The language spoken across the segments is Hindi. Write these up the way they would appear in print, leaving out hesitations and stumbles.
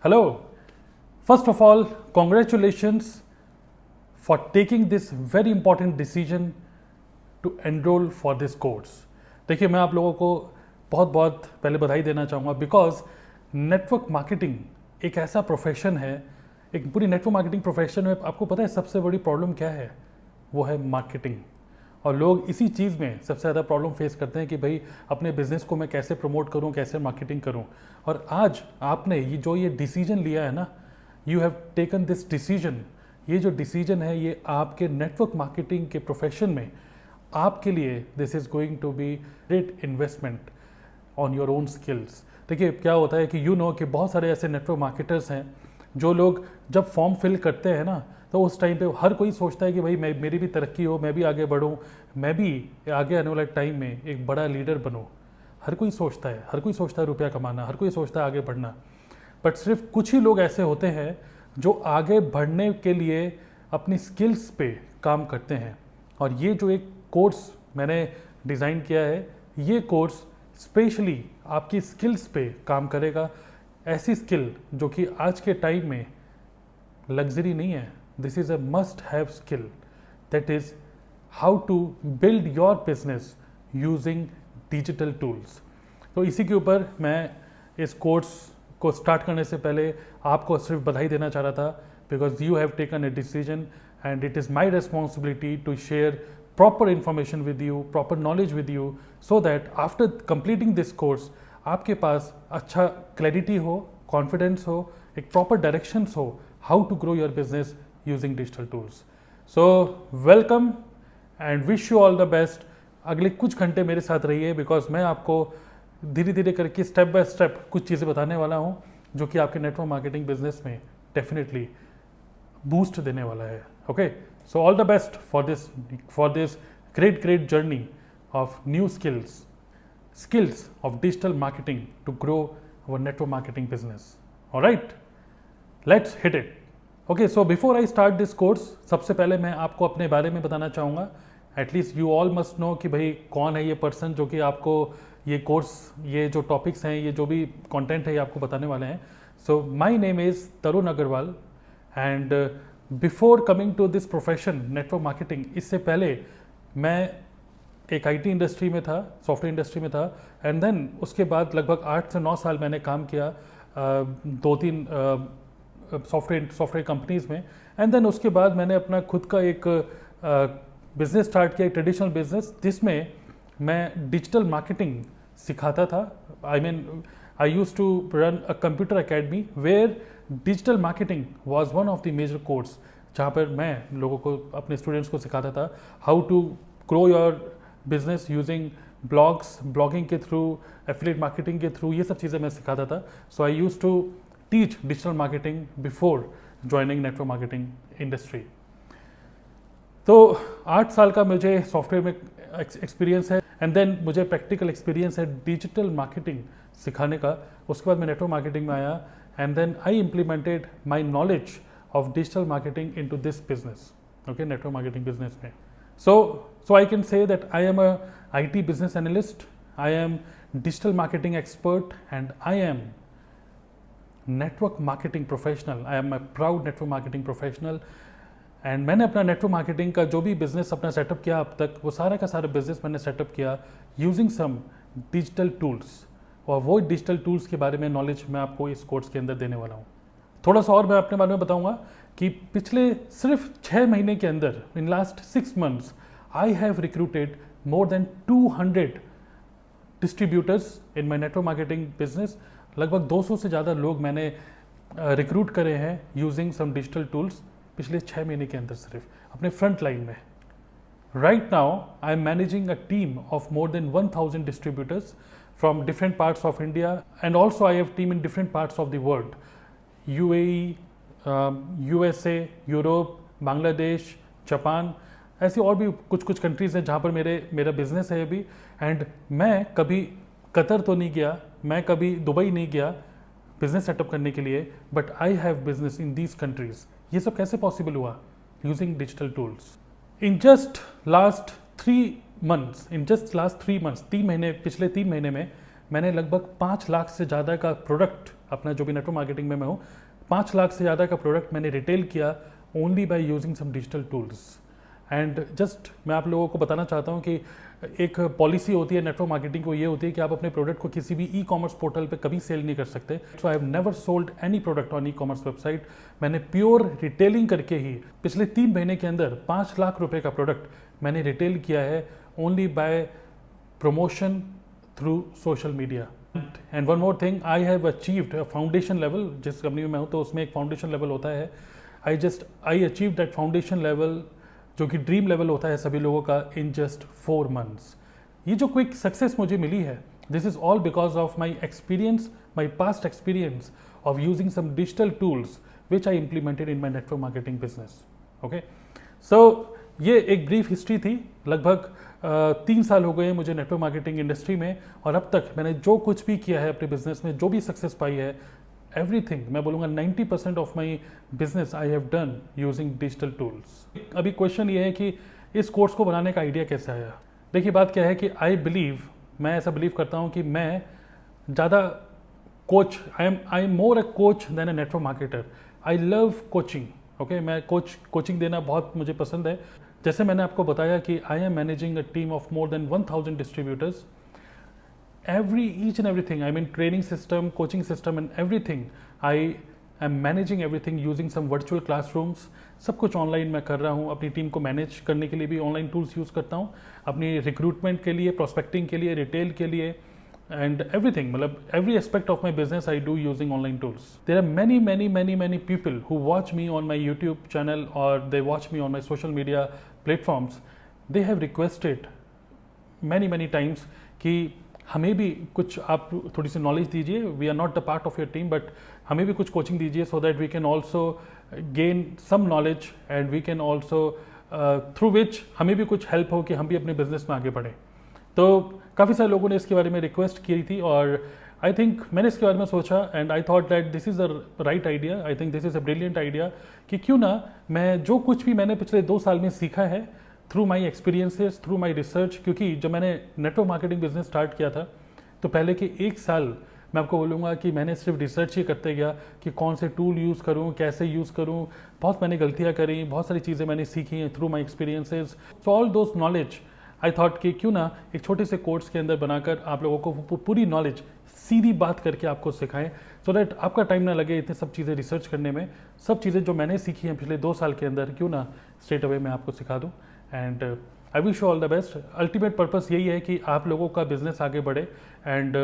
Hello. First of all, congratulations for taking this very important decision to enroll for this course. देखिए मैं आप लोगों को बहुत बहुत पहले बधाई देना चाहूँगा बिकॉज नेटवर्क मार्केटिंग एक ऐसा प्रोफेशन है, एक पूरी नेटवर्क मार्केटिंग प्रोफेशन में आपको पता है सबसे बड़ी प्रॉब्लम क्या है? वो है मार्केटिंग। और लोग इसी चीज़ में सबसे ज़्यादा प्रॉब्लम फेस करते हैं कि भाई अपने बिजनेस को मैं कैसे प्रमोट करूं, कैसे मार्केटिंग करूं। और आज आपने ये डिसीजन लिया है ना, you have taken this decision, ये जो डिसीजन है ये आपके नेटवर्क मार्केटिंग के प्रोफेशन में आपके लिए this is going to be great investment on your own skills. देखिए क्या होता है कि कि बहुत सारे ऐसे नेटवर्क मार्केटर्स हैं जो लोग जब फॉर्म फिल करते हैं ना, तो उस टाइम पे हर कोई सोचता है कि भाई मेरी भी तरक्की हो, मैं भी आगे बढ़ूं, मैं भी आगे आने वाले टाइम में एक बड़ा लीडर बनूं। हर कोई सोचता है रुपया कमाना, हर कोई सोचता है आगे बढ़ना। बट सिर्फ कुछ ही लोग ऐसे होते हैं जो आगे बढ़ने के लिए अपनी स्किल्स पे काम करते हैं। और ये जो एक कोर्स मैंने डिज़ाइन किया है, ये कोर्स स्पेशली आपकी स्किल्स पे काम करेगा। ऐसी स्किल जो कि आज के टाइम में लग्जरी नहीं है, this is a must have skill, that is how to build your business using digital tools. तो इसी के ऊपर मैं इस कोर्स को स्टार्ट करने से पहले आपको सिर्फ बधाई देना चाह रहा था because you have taken a decision and it is my responsibility to share proper information with you, proper knowledge with you, so that after completing this course आपके पास अच्छा क्लैरिटी हो, कॉन्फिडेंस हो, एक प्रॉपर डायरेक्शंस हो how to grow your business using digital tools. So welcome and wish you all the best. अगले कुछ घंटे मेरे साथ रहिए बिकॉज मैं आपको धीरे धीरे करके स्टेप बाय स्टेप कुछ चीज़ें बताने वाला हूँ जो कि आपके नेटवर्क मार्केटिंग बिजनेस में डेफिनेटली बूस्ट देने वाला है। Okay, so all the best for this great journey of new skills of digital marketing to grow our network marketing business. All right, let's hit it. Okay, so before I start this course, सबसे पहले मैं आपको अपने बारे में बताना चाहूँगा। At least you all must know कि भाई कौन है ये पर्सन जो कि आपको ये कोर्स, ये जो टॉपिक्स हैं, ये जो भी कंटेंट है ये आपको बताने वाले हैं। So my name is Tarun Agarwal and before coming to this profession network marketing, इससे पहले मैं एक आईटी इंडस्ट्री में था, सॉफ्टवेयर इंडस्ट्री में था। एंड देन उसके बाद लगभग 8 से 9 साल मैंने काम किया 2-3 सॉफ्टवेयर कंपनीज़ में। एंड देन उसके बाद मैंने अपना खुद का एक बिज़नेस स्टार्ट किया, एक ट्रेडिशनल बिज़नेस, जिसमें मैं डिजिटल मार्केटिंग सिखाता था। I use to run a computer academy where digital marketing was one of the major course, जहाँ पर मैं लोगों को, अपने स्टूडेंट्स को सिखाता था how to grow your business using blogging के थ्रू, एफिलिएट मार्केटिंग के थ्रू, ये सब चीज़ें मैं सिखाता था। So I use to teach digital marketing before joining network marketing industry. तो 8 साल का मुझे सॉफ्टवेयर में एक्सपीरियंस है एंड देन मुझे प्रैक्टिकल एक्सपीरियंस है डिजिटल मार्केटिंग सिखाने का। उसके बाद मैं नेटवर्क मार्केटिंग में आया and then I implemented my knowledge of digital marketing in to this business, okay, network marketing business में। So I can say that I am a IT business analyst, I am digital marketing expert, and I am network marketing professional. I am a proud network marketing professional. And मैंने अपना नेटवर्क मार्केटिंग का जो भी बिजनेस अपना सेटअप किया अब तक, वो सारा का सारा बिजनेस मैंने सेटअप किया यूजिंग सम डिजिटल टूल्स। और वो डिजिटल टूल्स के बारे में नॉलेज मैं आपको इस कोर्स के अंदर देने वाला हूँ। थोड़ा सा और मैं अपने बारे में बताऊँगा कि पिछले सिर्फ 6 महीने के अंदर, in last 6 months, I have recruited more than 200 distributors in my network marketing business. लगभग 200 से ज़्यादा लोग मैंने रिक्रूट करे हैं यूजिंग सम डिजिटल टूल्स पिछले 6 महीने के अंदर सिर्फ अपने फ्रंट लाइन में। Right now I am managing a team of more than 1000 distributors from different parts of India and also I have team in different parts of the world, UAE, USA, Europe, Bangladesh, Japan, ऐसी और भी कुछ कंट्रीज़ हैं जहाँ पर मेरा बिजनेस है अभी। एंड मैं कभी कतर तो नहीं गया, मैं कभी दुबई नहीं गया बिजनेस सेटअप करने के लिए, but I have business in these countries. ये सब कैसे पॉसिबल हुआ? Using digital tools. In just last 3 months, पिछले 3 महीने में मैंने लगभग 5 लाख से ज़्यादा का प्रोडक्ट अपना जो भी नेटवर्क मार्केटिंग में मैं हूँ, 5 लाख से ज़्यादा का प्रोडक्ट मैंने रिटेल किया only by using some digital tools. And just मैं आप लोगों को बताना चाहता हूँ कि एक पॉलिसी होती है नेटवर्क मार्केटिंग को, ये होती है कि आप अपने प्रोडक्ट को किसी भी ई कॉमर्स पोर्टल पे कभी सेल नहीं कर सकते। So I have never sold any product on e commerce website. मैंने प्योर रिटेलिंग करके ही पिछले 3 महीने के अंदर 5 लाख रुपए का प्रोडक्ट मैंने रिटेल किया है only by promotion through social media. And one more thing, I have achieved a foundation level. जिस कंपनी में मैं हूँ तो उसमें एक फाउंडेशन लेवल होता है। I achieve that foundation level, जो कि ड्रीम लेवल होता है सभी लोगों का, इन जस्ट 4 मंथ्स। ये जो क्विक सक्सेस मुझे मिली है, this is all because of my experience, my past experience of using some digital tools which I implemented in my network marketing business. Okay, so ये एक ब्रीफ हिस्ट्री थी। लगभग 3 साल हो गए मुझे नेटवर्क मार्केटिंग इंडस्ट्री में, और अब तक मैंने जो कुछ भी किया है अपने बिजनेस में, जो भी सक्सेस पाई है, एवरीथिंग, मैं बोलूँगा 90% of my business I have done using digital tools. अभी क्वेश्चन ये है कि इस कोर्स को बनाने का आइडिया कैसे आया। देखिए बात क्या है कि मैं ऐसा बिलीव करता हूँ कि मैं ज़्यादा coach, I am more a coach than a network marketer. I love coaching. Okay, मैं कोचिंग देना बहुत मुझे पसंद है। जैसे मैंने आपको बताया कि I am managing a team of more than 1000 distributors. each and everything, I mean training system, coaching system and everything, I am managing everything using some virtual classrooms। सब कुछ ऑनलाइन मैं कर रहा हूँ। अपनी टीम को मैनेज करने के लिए भी ऑनलाइन टूल्स यूज़ करता हूँ, अपनी रिक्रूटमेंट के लिए, प्रोस्पेक्टिंग के लिए, रिटेल के लिए, एंड एवरीथिंग, मतलब every aspect of my business I do using online tools. There are many people who watch me on my YouTube channel or they watch me on my social media platforms। they have requested many times कि हमें भी कुछ आप थोड़ी सी नॉलेज दीजिए। We are not the part of your team, but हमें भी कुछ कोचिंग दीजिए so that we can also gain some knowledge and we can also through which हमें भी कुछ हेल्प हो कि हम भी अपने बिजनेस में आगे बढ़ें। तो काफ़ी सारे लोगों ने इसके बारे में रिक्वेस्ट की थी, और आई थिंक मैंने इसके बारे में सोचा and I thought that this is the right idea. I think this is a brilliant idea कि क्यों ना मैं जो कुछ भी मैंने पिछले 2 साल में सीखा है through my experiences, through my research, क्योंकि जब मैंने नेटवर्क मार्केटिंग बिजनेस स्टार्ट किया था तो पहले के 1 साल मैं आपको बोलूँगा कि मैंने सिर्फ रिसर्च ही करते गया कि कौन से टूल यूज़ करूँ, कैसे यूज़ करूँ। बहुत मैंने गलतियाँ करी, बहुत सारी चीज़ें मैंने सीखी हैं through my experiences. So all those knowledge I thought कि क्यों ना एक छोटे से कोर्स के अंदर बनाकर आप लोगों को पूरी नॉलेज सीधी बात करके आपको सिखाएं, सो दैट आपका टाइम ना लगे इतने सब चीज़ें रिसर्च करने में। सब चीज़ें जो मैंने सीखी हैं पिछले 2 साल के अंदर, क्यों ना स्ट्रेट अवे मैं आपको सिखा दूँ। And I wish you all the best. Ultimate purpose यही है कि आप लोगों का बिजनेस आगे बढ़े, एंड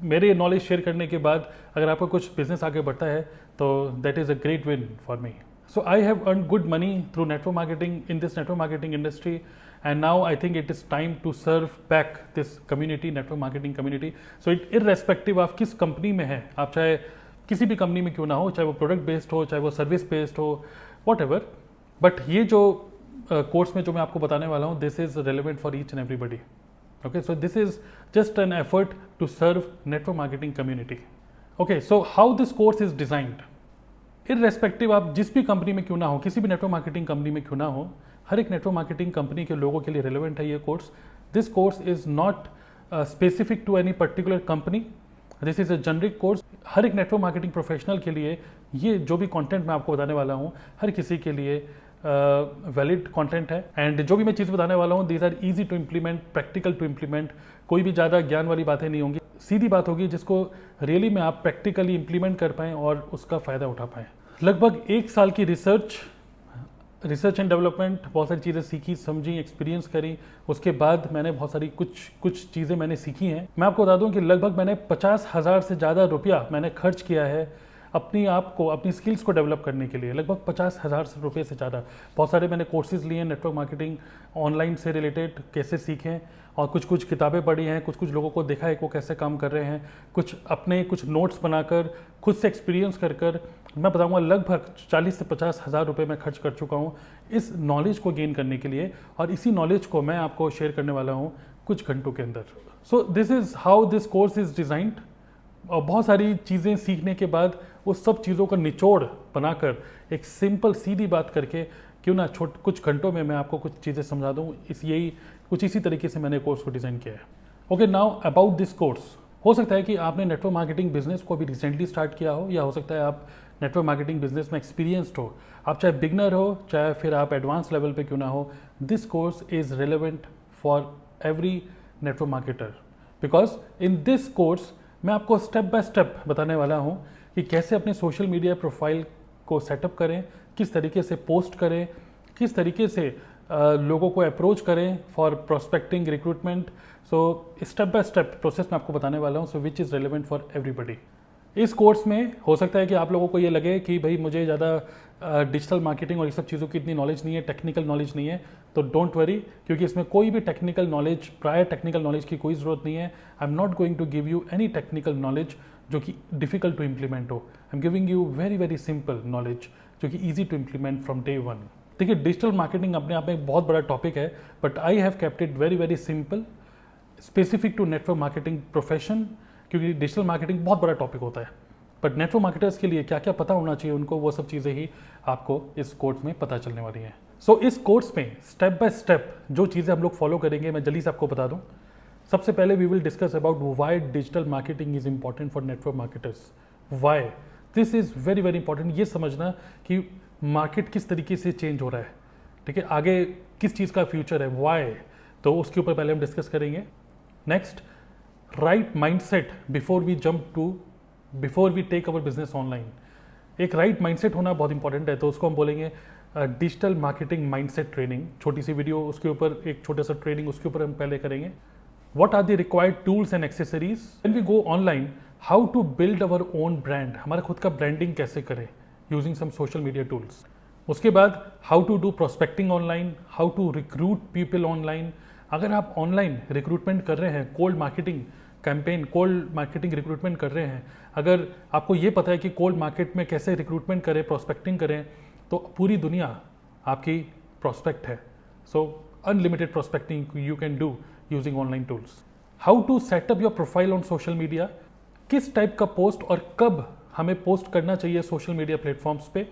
मेरे नॉलेज शेयर करने के बाद अगर आपका कुछ बिजनेस आगे बढ़ता है तो that is a great win for me. So I have earned good money through network marketing in this network marketing industry, and now I think it is time to serve back this community, network marketing community. So irrespective आप किस कंपनी में हैं, आप चाहे किसी भी कंपनी में क्यों ना हो, चाहे वो प्रोडक्ट बेस्ड हो, चाहे वो सर्विस बेस्ड हो, whatever, बट ये जो कोर्स में जो मैं आपको बताने वाला हूँ, this is relevant for each and everybody. Okay, so this is just an effort to serve network marketing community. Okay, so how this course is designed, irrespective आप जिस भी कंपनी में क्यों ना हो, किसी भी नेटवर्क मार्केटिंग कंपनी में क्यों ना हो, हर एक नेटवर्क मार्केटिंग कंपनी के लोगों के लिए रेलेवेंट है ये course. This course is not specific to any particular company, this is a generic course. हर एक नेटवर्क मार्केटिंग प्रोफेशनल के लिए ये जो भी कंटेंट मैं आपको बताने वाला हूँ, हर किसी के लिए वैलिड कंटेंट है। एंड जो भी मैं चीज़ बताने वाला हूँ, these are easy to implement, practical to implement. कोई भी ज़्यादा ज्ञान वाली बातें नहीं होंगी, सीधी बात होगी जिसको रियली में आप प्रैक्टिकली इम्प्लीमेंट कर पाएँ और उसका फ़ायदा उठा पाएँ। लगभग 1 साल की रिसर्च एंड डेवलपमेंट, बहुत सारी चीज़ें सीखी, समझी, एक्सपीरियंस करी। उसके बाद मैंने बहुत सारी कुछ चीज़ें मैंने सीखी हैं। मैं आपको बता दूं कि लगभग मैंने 50,000 से ज़्यादा रुपया मैंने खर्च किया है अपनी आप को, अपनी स्किल्स को डेवलप करने के लिए। लगभग 50,000 रुपये से ज़्यादा। बहुत सारे मैंने कोर्सेज लिए हैं नेटवर्क मार्केटिंग ऑनलाइन से रिलेटेड, कैसे सीखें, और कुछ किताबें पढ़ी हैं, कुछ लोगों को देखा है कि वो कैसे काम कर रहे हैं, कुछ नोट्स बनाकर, खुद से एक्सपीरियंस कर मैं बताऊंगा लगभग 40 से 50,000 रुपये मैं खर्च कर चुका हूँ इस नॉलेज को गेन करने के लिए, और इसी नॉलेज को मैं आपको शेयर करने वाला हूँ कुछ घंटों के अंदर। So this is how this course is designed. और बहुत सारी चीज़ें सीखने के बाद उस सब चीज़ों का निचोड़ बनाकर एक सिंपल सीधी बात करके क्यों ना कुछ घंटों में मैं आपको कुछ चीज़ें समझा दूँ। कुछ इसी तरीके से मैंने कोर्स को डिज़ाइन किया है। Okay, now about this course, हो सकता है कि आपने नेटवर्क मार्केटिंग बिजनेस को अभी रिसेंटली स्टार्ट किया हो, या हो सकता है आप नेटवर्क मार्केटिंग बिजनेस में एक्सपीरियंस्ड हो। आप चाहे बिगनर हो, चाहे फिर आप एडवांस लेवल पे क्यों ना हो, this course is relevant for every network marketer, because in this course मैं आपको स्टेप बाय स्टेप बताने वाला हूँ कि कैसे अपने सोशल मीडिया प्रोफाइल को सेटअप करें, किस तरीके से पोस्ट करें, किस तरीके से लोगों को अप्रोच करें for prospecting recruitment. So step by step process मैं आपको बताने वाला हूँ, so which is relevant for everybody. इस कोर्स में हो सकता है कि आप लोगों को ये लगे कि भाई मुझे ज़्यादा डिजिटल मार्केटिंग और ये सब चीज़ों की इतनी नॉलेज नहीं है, टेक्निकल नॉलेज नहीं है, तो डोंट वरी, क्योंकि इसमें कोई भी technical knowledge, prior technical knowledge की कोई ज़रूरत नहीं है। I am not going to give you any technical knowledge जो कि डिफिकल्ट टू इम्प्लीमेंट हो। I am giving you very very simple knowledge जो कि easy to implement from day one. देखिए, डिजिटल मार्केटिंग अपने आप में एक बहुत बड़ा टॉपिक है, but I have kept it very very simple, specific to network marketing profession, क्योंकि डिजिटल मार्केटिंग बहुत बड़ा टॉपिक होता है। बट नेटवर्क मार्केटर्स के लिए क्या क्या पता होना चाहिए उनको, वो सब चीज़ें ही आपको इस कोर्स में पता चलने वाली हैं। सो इस कोर्स में स्टेप बाय स्टेप जो चीज़ें हम लोग फॉलो करेंगे, मैं जल्दी से आपको बता दूं। सबसे पहले we will discuss about why digital marketing is important for network marketers. Why this is very very important, ये समझना कि मार्केट किस तरीके से चेंज हो रहा है, ठीक है, आगे किस चीज़ का फ्यूचर है, व्हाई, तो उसके ऊपर पहले हम डिस्कस करेंगे। Next, right mindset before we take our business online. एक राइट माइंडसेट होना बहुत इंपॉर्टेंट है, तो उसको हम बोलेंगे डिजिटल मार्केटिंग माइंडसेट ट्रेनिंग। छोटी सी वीडियो उसके ऊपर, एक छोटा सा ट्रेनिंग उसके ऊपर हम पहले करेंगे। What are the required tools and accessories when we go online, how to build our own brand, हमारा खुद का ब्रांडिंग कैसे करें using some social media tools. उसके बाद how to do prospecting online, how to recruit people online. अगर आप ऑनलाइन रिक्रूटमेंट कर रहे हैं, cold marketing campaign, cold marketing recruitment कर रहे हैं, अगर आपको ये पता है कि कोल्ड मार्केट में कैसे रिक्रूटमेंट करें, प्रोस्पेक्टिंग करें, तो पूरी दुनिया आपकी प्रोस्पेक्ट है। So unlimited prospecting you can do using online tools. How to set up your profile on social media, किस टाइप का पोस्ट और कब हमें पोस्ट करना चाहिए सोशल मीडिया प्लेटफॉर्म्स पे।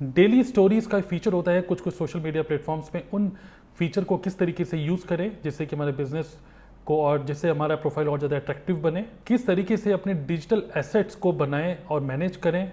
डेली स्टोरीज का फीचर होता है कुछ कुछ सोशल मीडिया प्लेटफॉर्म्स में, उन फीचर को किस तरीके से यूज करें जिससे कि हमारे बिजनेस को और जिससे हमारा प्रोफाइल और ज़्यादा अट्रैक्टिव बने, किस तरीके से अपने डिजिटल एसेट्स को बनाएं और मैनेज करें।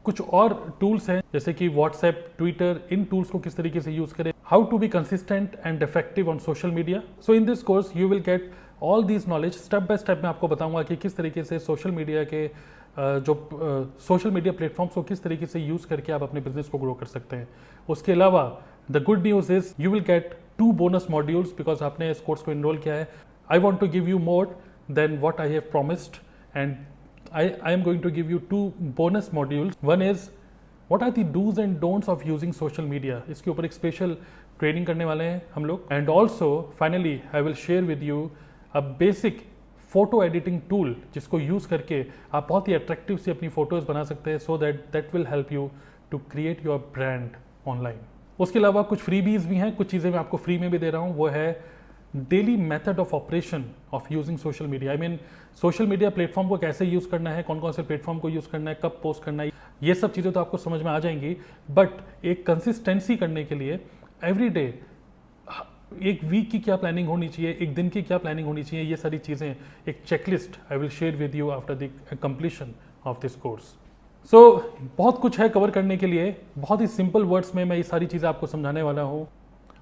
कुछ और टूल्स हैं जैसे कि व्हाट्सएप, ट्विटर, इन टूल्स को किस तरीके से यूज करें। How to be consistent and effective on social media. So in this course you will get all these knowledge. Step by step मैं आपको बताऊंगा कि किस तरीके से सोशल मीडिया के सोशल मीडिया प्लेटफॉर्म्स को किस तरीके से यूज करके आप अपने बिजनेस को ग्रो कर सकते हैं। उसके अलावा the good news is you will gate 2 bonus modules, because आपने इस कोर्स को इनरोल किया है। I want to give you more than what I have promised, and I am going to give you 2 bonus modules. One is what are the do's and don'ts of using social media. इसके ऊपर एक स्पेशल ट्रेनिंग करने वाले हैं हम लोग। And also finally I will share with you a basic photo editing tool जिसको यूज करके आप बहुत ही अट्रैक्टिव से अपनी फोटोज बना सकते हैं, so that will help you to create your brand online. उसके अलावा कुछ फ्रीबीज भी हैं, कुछ चीज़ें मैं आपको फ्री में भी दे रहा हूँ। वो है daily method of operation of using social media. I mean social media platform को कैसे यूज करना है, कौन कौन से प्लेटफॉर्म को यूज करना है, कब पोस्ट करना है, ये सब चीज़ें तो आपको समझ में आ जाएंगी। बट एक कंसिस्टेंसी करने के लिए एवरी डे, एक वीक की क्या प्लानिंग होनी चाहिए, एक दिन की क्या प्लानिंग होनी चाहिए, ये सारी चीज़ें एक checklist I will share with you after the completion of this course. सो बहुत कुछ है कवर करने के लिए, बहुत ही सिंपल वर्ड्स में मैं ये सारी चीज़ें आपको समझाने वाला हूँ,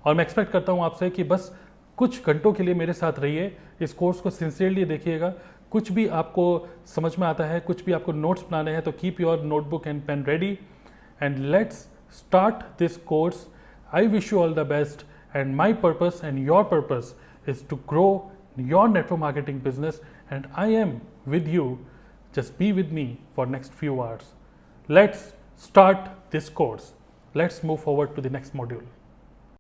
और मैं एक्सपेक्ट करता हूँ आपसे कि बस कुछ घंटों के लिए मेरे साथ रहिए, इस कोर्स को सिंसियरली देखिएगा। कुछ भी आपको समझ में आता है, कुछ भी आपको नोट्स बनाने हैं, तो keep your notebook and pen ready and let's start this course. I wish you all the best, and my purpose and your purpose is to grow your network marketing business, and I am with you. Just be with me for next few hours. Let's start this course. Let's move forward to the next module.